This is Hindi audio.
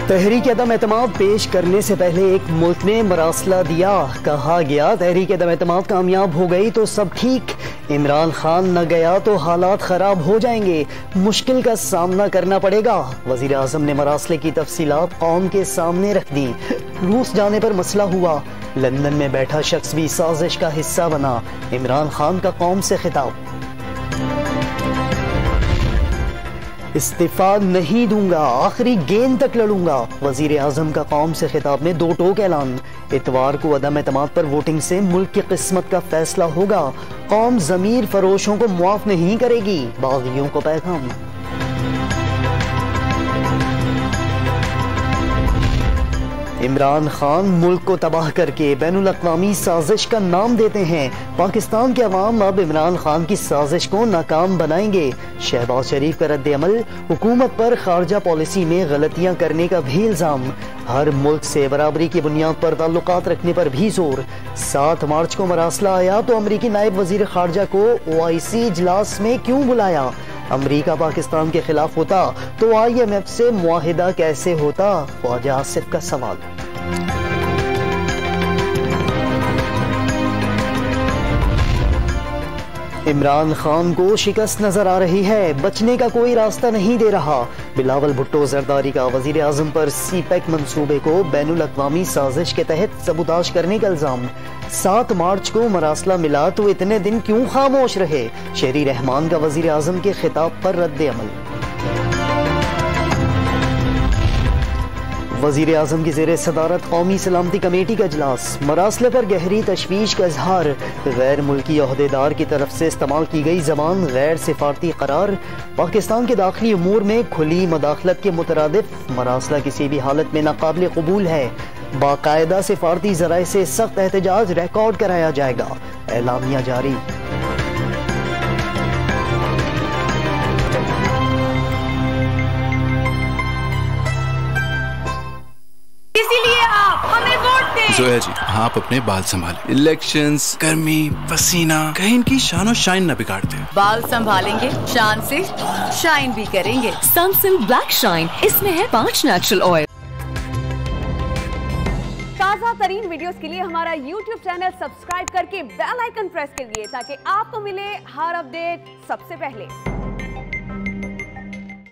तहरीक अदम एतमाद पेश करने से पहले एक मुल्क ने मरासला दिया। कहा गया तहरीक अदम एतमाद कामयाब हो गई तो सब ठीक, इमरान खान न गया तो हालात खराब हो जाएंगे, मुश्किल का सामना करना पड़ेगा। वजीर आजम ने मरासले की तफसीलात कौम के सामने रख दी। रूस जाने पर मसला हुआ, लंदन में बैठा शख्स भी साजिश का हिस्सा बना। इमरान खान का कौम से खिताब, इस्तीफा नहीं दूंगा, आखिरी गेंद तक लड़ूंगा। वजीर आजम का कौम से खिताब में दो टोक ऐलान। इतवार को अदम एतमाद पर वोटिंग से मुल्क की किस्मत का फैसला होगा। कौम जमीर फरोशों को मुआफ नहीं करेगी, बागियों को पैगाम। इमरान खान मुल्क को तबाह करके बैनुल अक़वामी साजिश का नाम देते हैं। पाकिस्तान के अवाम अब इमरान खान की साजिश को नाकाम बनाएंगे। शहबाज शरीफ का रद्द अमल, हुकूमत पर खारजा पॉलिसी में गलतियां करने का भी इल्जाम। हर मुल्क से बराबरी की बुनियाद पर ताल्लुकात रखने पर भी जोर। 7 मार्च को मरासला आया तो अमरीकी नायब वजीर खारजा को OIC इजलास में क्यों बुलाया? अमरीका पाकिस्तान के खिलाफ होता तो IMF से मुआहिदा कैसे होता? ख्वाजा आसिफ का सवाल। इमरान खान को शिकस्त नजर आ रही है, बचने का कोई रास्ता नहीं दे रहा। बिलावल भुट्टो जरदारी का वजीर आजम पर CPEC मंसूबे को बैनुल अक़वामी साजिश के तहत सबूताज करने का इल्जाम। 7 मार्च को मरासला मिला तो इतने दिन क्यों खामोश रहे? शहरी रहमान का वजीर आजम के खिताब पर रद्द अमल। वजीर आजम की ज़ेरे सदारत कौमी सलामती कमेटी का इजलास। मरासले पर गहरी तशवीश का इजहार। गैर मुल्की ओहदेदार की तरफ से इस्तेमाल की गई जबान गैर सिफारती करार। पाकिस्तान के दाखिली उमूर में खुली मुदाखलत के मुतरादिफ। मरासला किसी भी हालत में नाकाबिल कबूल है। बाकायदा सिफारती जराए से सख्त एहतजाज रिकॉर्ड कराया जाएगा। एलामिया जारी। इसीलिए आप हमें वोट दें। जोया जी, आप अपने बाल संभालें। इलेक्शंस, गर्मी, पसीना, कहीं इनकी शान और शाइन न बिगाड़ दे। बाल संभालेंगे, शान से शाइन भी करेंगे। सनसिल्क ब्लैक शाइन, इसमें है 5 नेचुरल ऑयल। ताज़ा तरीन वीडियोस के लिए हमारा YouTube चैनल सब्सक्राइब करके बेल आइकन प्रेस करिए ताकि आपको मिले हर अपडेट सबसे पहले।